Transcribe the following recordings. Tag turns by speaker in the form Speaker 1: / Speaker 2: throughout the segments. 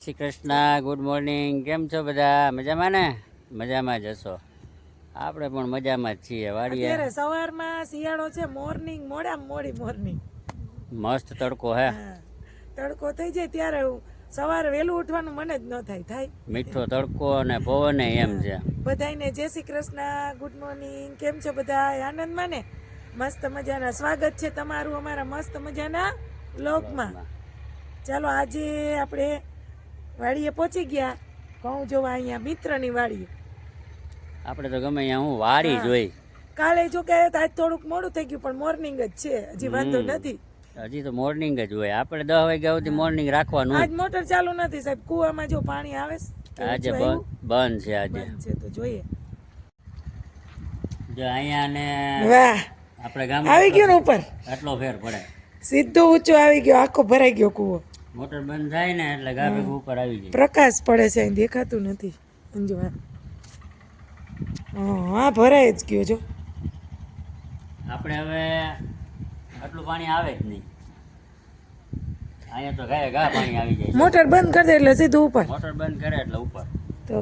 Speaker 1: Shri Krishna, good morning. કેમ છો બધા? મજામાં ને? મજામાં જ હશો. આપણે પણ મજામાં જ છીએ. વાડીએ
Speaker 2: અત્યારે સવારમાં શિયાળો છે, મોર્નિંગ મોડી મોર્નિંગ
Speaker 1: મસ્ત તડકો હે.
Speaker 2: તડકો થઈ જાય ત્યારે સવારે વહેલું ઉઠવાનું મને જ ન થાય
Speaker 1: મીઠો તડકો અને પવન એમ છે.
Speaker 2: બધાને જય શ્રી કૃષ્ણ, ગુડ મોર્નિંગ. કેમ છો બધા? આનંદમાં ને? મસ્ત મજાના સ્વાગત છે તમારું અમારા મસ્ત મજાના વ્લોગમાં. ચાલો આજે આપણે વાડીએ પહોંચી ગયા. ઘઉં જોવા અહીંયા મિત્રની વાડીએ.
Speaker 1: આપણે તો ગમે અહીંયા હું વાડી જોઈ.
Speaker 2: કાલે જો કે આજ થોડુંક મોડું થઈ ગયું, પણ મોર્નિંગ જ છે, હજી વાંધો નથી.
Speaker 1: હજી તો મોર્નિંગ જ હોય. આપણે 10 વાગ્યા સુધી મોર્નિંગ રાખવાનું.
Speaker 2: આજ મોટર ચાલુ નથી સાહેબ. કુવામાં જો પાણી આવે છે.
Speaker 1: આજે બંધ છે. આજે
Speaker 2: છે તો જોઈએ.
Speaker 1: જો અહીંયા ને
Speaker 2: વાહ,
Speaker 1: આપણે ગામ
Speaker 2: આવી ગયો ને ઉપર.
Speaker 1: આટલો ફેર પડે.
Speaker 2: સીધો ઊંચો આવી ગયો, આખો ભરાઈ ગયો કુવો.
Speaker 1: મોટર બંધ થાય ને એટલે ગાભે ઉપર આવી જાય.
Speaker 2: પ્રકાશ પડે છે, અહીં દેખાતું નથી. સમજો હા, ભરાઈ જ ગયો જો.
Speaker 1: આપણે હવે આટલું પાણી આવે જ નહીં. અહીંયા તો ઘા પાણી આવી જાય.
Speaker 2: મોટર બંધ કરી દે એટલે સીધું ઉપર.
Speaker 1: મોટર બંધ કરે એટલે ઉપર.
Speaker 2: તો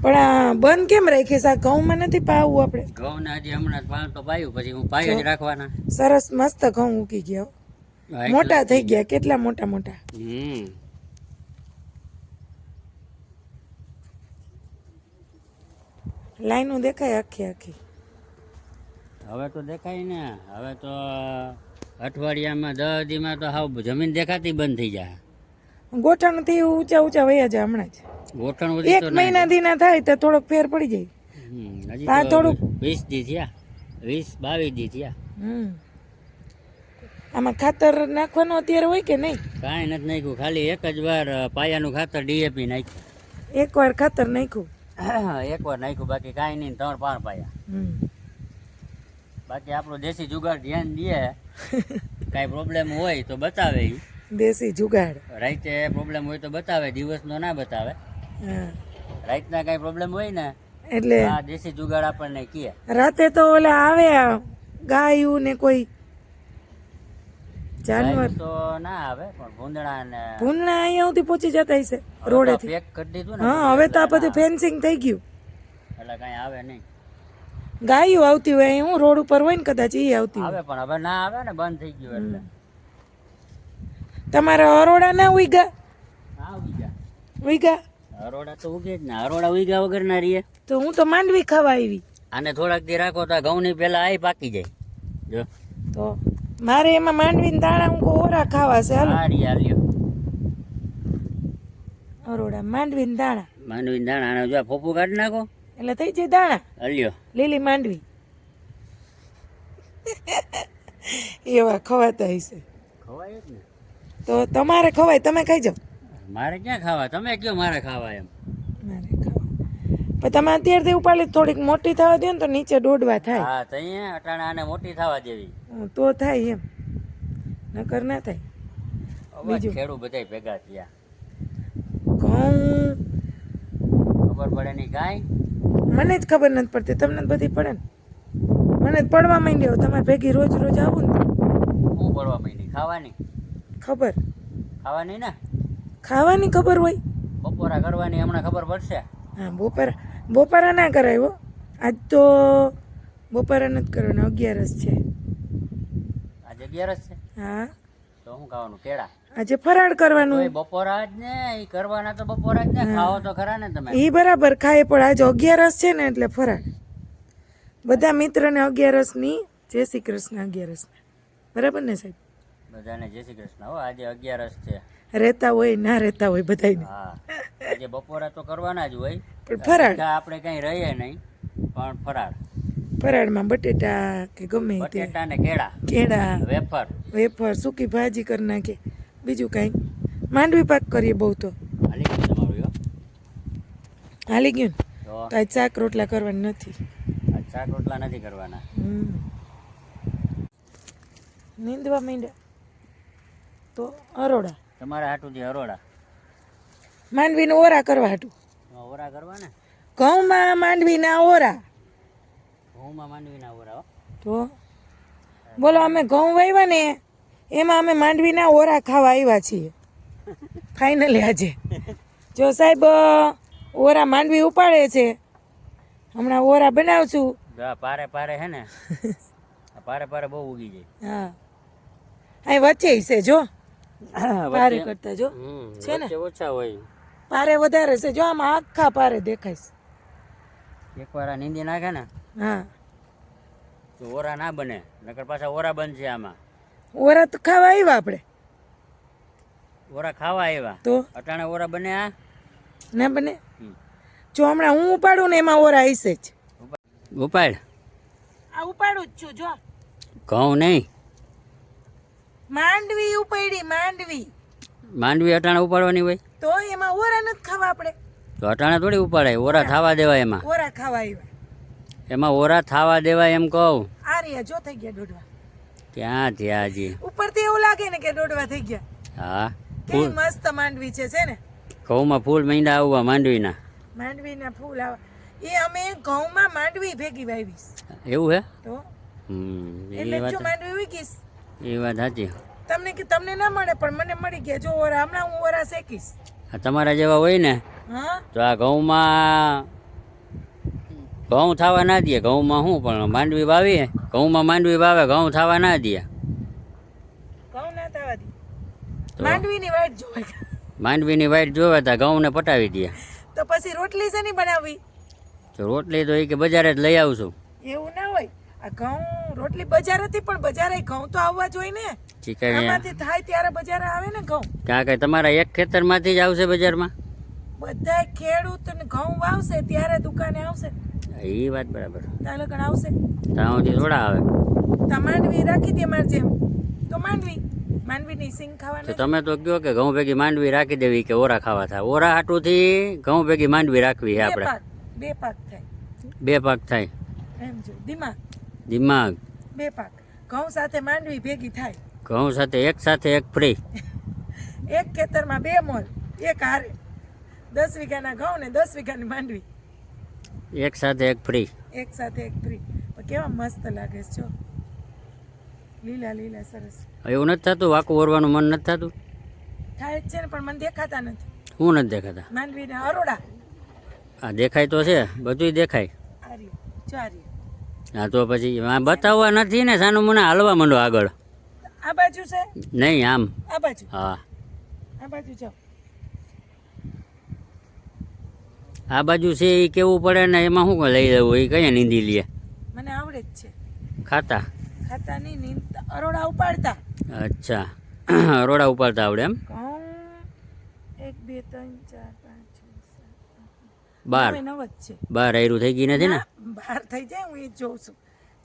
Speaker 2: પણ આ બંધ કેમ રાખી છે? આ ઘઉંમાં નથી પાવું આપણે?
Speaker 1: ઘઉં ને હજી હમણાં પાણી તો પાયું, પછી હું પાયો જ રાખવાના.
Speaker 2: સરસ મસ્ત ઘઉં ઉગી ગયા, મોટા થઈ ગયા. કેટલા મોટા મોટા. લાઈનો દેખાય આખી આખી.
Speaker 1: હવે તો દેખાય ને. હવે તો અઠવાડિયામાં 10 દીમાં તો હાવ જમીન દેખાતી બંધ થઈ જાય.
Speaker 2: ગોઠણ થી ઊંચા ઊંચા વયા જાય હમણાં જ.
Speaker 1: ગોઠણ
Speaker 2: એક મહિના દી ના થાય તો થોડોક ફેર પડી જાય.
Speaker 1: હજી તો થોડુંક 20 દી થયા, 20-22 દી થયા.
Speaker 2: આમાં ખાતર નાખવાનું અત્યારે હોય કે નહીં?
Speaker 1: કાંઈ નથી નાખ્યું. ખાલી એક જ વાર પાયાનું ખાતર ડીએપી નાખ્યું.
Speaker 2: એકવાર ખાતર નાખ્યું?
Speaker 1: એકવાર નાખ્યું, બાકી કાંઈ નહીં. 3-5 પાયા. બાકી આપણો દેશી જુગાડ ધ્યાન દે. કાંઈ પ્રોબ્લેમ હોય તો બતાવે.
Speaker 2: દેશી જુગાડ
Speaker 1: રાતે પ્રોબ્લેમ હોય તો બતાવે, દિવસનો ના બતાવે. રાતના કાંઈ પ્રોબ્લેમ હોય ને એટલે આ દેશી જુગાડ આપણને કહે.
Speaker 2: રાતે તો ઓલા આવે ગાયું ને કોઈ જાનવર
Speaker 1: તો ના આવે, પણ ભૂંદડા ને
Speaker 2: ભૂંદડા અહીંયા સુધી પહોંચી જતા હશે રોડેથી.
Speaker 1: પેક કરી દીધું ને.
Speaker 2: હા, હવે તો આ બધું ફેન્સિંગ થઈ ગયું
Speaker 1: એટલે કાંઈ આવે નહીં.
Speaker 2: ગાયું આવતી હોય અહીં, હું રોડ ઉપર હોય ને કદાચ એ આવતી
Speaker 1: આવે, પણ હવે ના આવે ને, બંધ થઈ ગયું. એટલે
Speaker 2: તમારા અરોડા ના ઉગ્યા?
Speaker 1: હા, ઉગ્યા.
Speaker 2: ઉગ્યા?
Speaker 1: અરોડા તો ઉગે જ ને. અરોડા ઉગ્યા વગર ના રહીએ.
Speaker 2: તો હું તો માંડવી ખાવા આવી.
Speaker 1: આને થોડાક દી રાખો તો ઘઉં ની પેલા આઈ પાકી જાય. જો
Speaker 2: તો મારે એમાં માંડવીના દાણા હું ઓરા ખાવા છે. હાલો
Speaker 1: હાલ્યો
Speaker 2: અરોડા માંડવીના દાણા.
Speaker 1: માંડવીના દાણા આને જો ફોફું કાઢી નાખો
Speaker 2: એટલે થઈ જાય દાણા.
Speaker 1: હાલ્યો
Speaker 2: લીલી માંડવી એવા ખવાતા હશે.
Speaker 1: ખવાય જ ને.
Speaker 2: તો તમારે ખવાય, તમે ખાઈ જાઓ.
Speaker 1: મારે ક્યાં ખાવા? તમે કયો મારે ખાવા એમ.
Speaker 2: મારે ખાવા પણ તમે અત્યારથી ઉપાડી થોડીક મોટી થવા દો ને તો નીચે દોડવા થાય.
Speaker 1: હા, તો અહીંયા અટાણા આને મોટી થવા દેવી
Speaker 2: તો થાય એમ, નકર ના થાય.
Speaker 1: બીજું ખેડૂત બધાય ભેગા થયા.
Speaker 2: ઘઉં
Speaker 1: ખબર પડે નહીં કાંઈ.
Speaker 2: મને જ ખબર નથી પડતી, તમને જ બધી પડે ને. મને જ પડવા માંડ્યો. તમારે ભેગી રોજ રોજ આવું ને.
Speaker 1: હું પડવા માંડી? ખાવાની
Speaker 2: ખબર?
Speaker 1: ખાવાની ને.
Speaker 2: ખાવાની ખબર હોય?
Speaker 1: બપોરા કરવાની હમણાં ખબર પડશે.
Speaker 2: હા, બપોરા ના કરાય હો. આજ તો બપોરા નથી કરવાના, 11 છે.
Speaker 1: આજે 11 છે.
Speaker 2: હા,
Speaker 1: તો શું ખાવાનું? કેળા.
Speaker 2: આજે ફરાળ કરવાનું.
Speaker 1: બપોરા જ ને ઈ કરવાના તો બપોરા જ ને. ખાઓ તો ખરા ને તમે.
Speaker 2: ઈ બરાબર ખાય, પણ આજે 11 છે ને એટલે ફરાળ. બધા મિત્રને 11 ની જય શ્રી કૃષ્ણ. 11 બરાબર ને સાહેબ?
Speaker 1: બધાને જય શ્રી કૃષ્ણ. હો, આજે 11 છે.
Speaker 2: રહેતા હોય ના રહેતા હોય બધાને.
Speaker 1: હા, આજે બપોરા તો કરવાના જ હોય,
Speaker 2: પણ ફરાળ
Speaker 1: આપણે કઈ રહીએ નહીં, પણ ફરાળ.
Speaker 2: ફરાળમાં બટેટા કે ગમે તે,
Speaker 1: બટેટા ને
Speaker 2: કેળા, વેફર, સૂકી ભાજી કરી નાખે. બીજું કાંઈ માંડવી પાક કરીએ બહુ તો.
Speaker 1: હાલી ગયું તમારું?
Speaker 2: હાલી ગયું ને. તો આજ શાક રોટલા કરવાની નથી.
Speaker 1: આજ શાક રોટલા નથી કરવાના.
Speaker 2: નીંદવા માંડ્યા તો અરોડા.
Speaker 1: તમારા હાટુથી અરોડા
Speaker 2: માંડવીને ઓરા કરવા હાટું.
Speaker 1: ઓરા કરવા ને.
Speaker 2: ઘઉંમાં માંડવીના ઓરા.
Speaker 1: ઘઉંમાં માંડવીના ઓરા.
Speaker 2: તો બોલો, અમે ઘઉં વાવ્યા ને એમાં અમે માંડવીના ઓરા ખાવા આવ્યા છીએ ફાઇનલી આજે. જો સાહેબ ઓરા માંડવી ઉપાડે છે. હમણાં ઓરા બનાવશું.
Speaker 1: પારે પારે હે ને આ પારે પારે બહુ ઉગી જાય.
Speaker 2: હા અહીં વચ્ચે છે જો પારે કરતા જો છે ને
Speaker 1: વચ્ચે ઓછા હોય.
Speaker 2: પારે વધારે છે જો આમાં આખા પારે દેખાય છે.
Speaker 1: એકવાર આ નીંદી નાખે ને
Speaker 2: હા
Speaker 1: તો ઓરા ના બને, નકર પાછા ઓરા બનશે આમાં.
Speaker 2: ઓરા તો ખાવા આવ્યા આપણે
Speaker 1: ઓરા ખાવા આવ્યા
Speaker 2: તો
Speaker 1: અટાણે ઓરા બને આ
Speaker 2: ના બને. જો હમણાં હું ઉપાડું ને એમાં ઓરા હશે જ.
Speaker 1: ઉપાડ
Speaker 2: આ ઉપાડું જ છું જો.
Speaker 1: ઘઉં નહીં,
Speaker 2: માંડવી ઉપાડી માંડવી.
Speaker 1: માંડવી અટાણે ઉપાડવાની હોય
Speaker 2: તો એમાં ઓરા નથી ખાવા આપણે.
Speaker 1: તો અટાણે થોડી ઉપાડાય, ઓરા થવા દેવાય એમાં.
Speaker 2: ઓરા ખાવા આવ્યા.
Speaker 1: એમાં ઓરા થવા દેવાય એમ કહું.
Speaker 2: આ રહ્યા જો થઈ ગયા દોડવા.
Speaker 1: ક્યાં થયા હજી?
Speaker 2: ઉપરથી એવું લાગે ને કે દોડવા થઈ ગયા.
Speaker 1: હા
Speaker 2: કેવી મસ્ત માંડવી છે ને.
Speaker 1: ઘઉંમાં ફૂલ મીંડા આવવા માંડવીના.
Speaker 2: માંડવીના ફૂલ આવે એ અમે ઘઉંમાં માંડવી ભેગી વાવીશ.
Speaker 1: એવું હે?
Speaker 2: તો
Speaker 1: એ
Speaker 2: એટલે જો
Speaker 1: વાત
Speaker 2: માંડવી ઉગીશ.
Speaker 1: એ વાત સાચી.
Speaker 2: તમને ના મળે પણ મને મળી ગયા. જો ઓરા હમણાં હું ઓરા શેકીશ.
Speaker 1: આ તમારા જેવા હોય ને
Speaker 2: હા
Speaker 1: તો આ ઘઉંમાં ઘઉં થવા ના દે. ઘઉંમાં શું પણ માંડવી વાવીએ, ઘઉંમાં માંડવી વાવે, ઘઉં થવા ના દે.
Speaker 2: ઘઉં ના થવા દે. માંડવીની વાટ જોવાય.
Speaker 1: માંડવીની વાઈટ જોવે તો ઘઉંને પટાવી દે.
Speaker 2: તો પછી રોટલી છે નહીં બનાવવી?
Speaker 1: તો રોટલી તો એ કે બજારે જ લઈ આવશું.
Speaker 2: એવું ના હોય. આ ઘઉં રોટલી બજાર હતી પણ બજારે ઘઉં તો આવવા જોઈએ ને. આમાંથી થાય ત્યારે બજારે આવે ને ઘઉં.
Speaker 1: ક્યાં કઈ તમારા એક ખેતરમાંથી જ આવશે બજારમાં?
Speaker 2: બધા ખેડૂત ઘઉં વાવશે ત્યારે દુકાને આવશે.
Speaker 1: એ વાત બરાબર.
Speaker 2: ત્યાં લગન આવશે.
Speaker 1: ત્યાં સુધી થોડા આવે.
Speaker 2: તો માંડવી રાખી દે મારે જેમ. તો માંડવીની સિંગ
Speaker 1: તો
Speaker 2: ખાવાની.
Speaker 1: તમે તો કહો કે ઘઉં ભેગી માંડવી રાખી દેવી કે ઓરા ખાવા થાય. ઓરા હાટુથી ઘઉં ભેગી માંડવી રાખવી છે આપણે.
Speaker 2: બે પાક થાય.
Speaker 1: બે પાક થાય.
Speaker 2: એમ જો
Speaker 1: દિમાગ
Speaker 2: બે પાક. ઘઉં સાથે માંડવી ભેગી થાય.
Speaker 1: ઘઉં સાથે એક ફ્રી.
Speaker 2: એક ખેતરમાં બે મોલ એક હારે. 10 વીઘાના ઘઉં ને 10 વીઘાની માંડવી.
Speaker 1: એક સાથે એક ફ્રી.
Speaker 2: એક સાથે એક ફ્રી. કેવા મસ્ત લાગે છે જો. લીલા લીલા સરસ.
Speaker 1: એવું નથી થતું? વાકું ઓરવાનું મન નથી થતું?
Speaker 2: થાય જ છે ને પણ મને દેખાતા નથી.
Speaker 1: શું નથી દેખાતા?
Speaker 2: માંડવીના અરોડા.
Speaker 1: આ દેખાય તો છે, બધું દેખાય. હા તો પછી આ બતાવવા નથી ને, સાનું મને હાલવા માંડો આગળ.
Speaker 2: આ બાજુ છે
Speaker 1: નહીં આમ.
Speaker 2: આ બાજુ.
Speaker 1: હા
Speaker 2: આ બાજુ જાઓ.
Speaker 1: આ બાજુ છે એ કેવું પડે ને એમાં શું લઈ લેવું? એ કયા નીંદી લે?
Speaker 2: મને આવડે જ છે.
Speaker 1: ખાતા
Speaker 2: ખાતાની નીંદ અરોડા ઉપાડતા.
Speaker 1: અચ્છા રોડા ઉપાડતા આવડે એમ?
Speaker 2: ઘઉં 1 2 3 4 5 6 7
Speaker 1: બાર
Speaker 2: 9 જ છે.
Speaker 1: બાર આયરું થઈ ગઈ નથી ને?
Speaker 2: બહાર થઈ જાય હું એ જોઉં છું.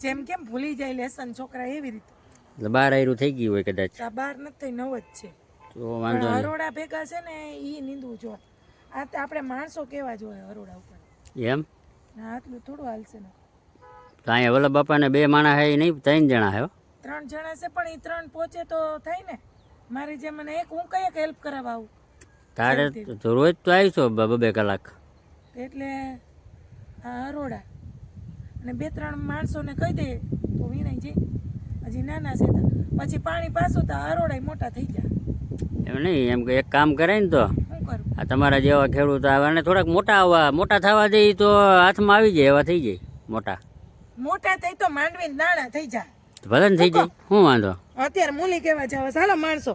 Speaker 2: જેમ કેમ ભૂલી જાય લેસન છોકરા એવી રીતે.
Speaker 1: એટલે બાર આયરું થઈ ગયું હોય કદાચ.
Speaker 2: આ બાર નથી 9 જ છે.
Speaker 1: તો વાંધો નહીં.
Speaker 2: હરોડા ભેગા છે ને એ નીંદવું જોઈએ. આ તો આપણે માણસો કેવા જોઈએ હરોડા ઉપર.
Speaker 1: એમ?
Speaker 2: ના આટલું થોડું હાલશે ને.
Speaker 1: તો અહીંયા વલ્લભ બાપાને 2 માણસ હે નહીં, 3 જણા હે.
Speaker 2: 3 જણા છે પણ એ 3 પહોંચે તો થાય ને. મારી જેમ મને એક હું કઈ હેલ્પ કરાવવા આવું.
Speaker 1: તારે તો રોજ તો આવીશો 2 કલાક.
Speaker 2: એટલે આ હરોડા અને 2-3 માણસોને કહી દે તો વીણાઈ જાય. હજી નાના છે તો પછી પાણી પાછું તો હરોડા મોટા થઈ જાય.
Speaker 1: એમ નહીં, એમ કે એક કામ કરે ને તો
Speaker 2: શું કરું?
Speaker 1: આ તમારા જેવા ખેડૂત આવે અને થોડાક મોટા થવા દે તો હાથમાં આવી જાય, એવા થઈ જાય મોટા.
Speaker 2: મોટા થઈ તો માંડવી નાના થઈ જાય.
Speaker 1: ભલે ને થઈ જાય, શું વાંધો?
Speaker 2: અત્યારે મૂલી કેવા જાવ ચાલો માણસો.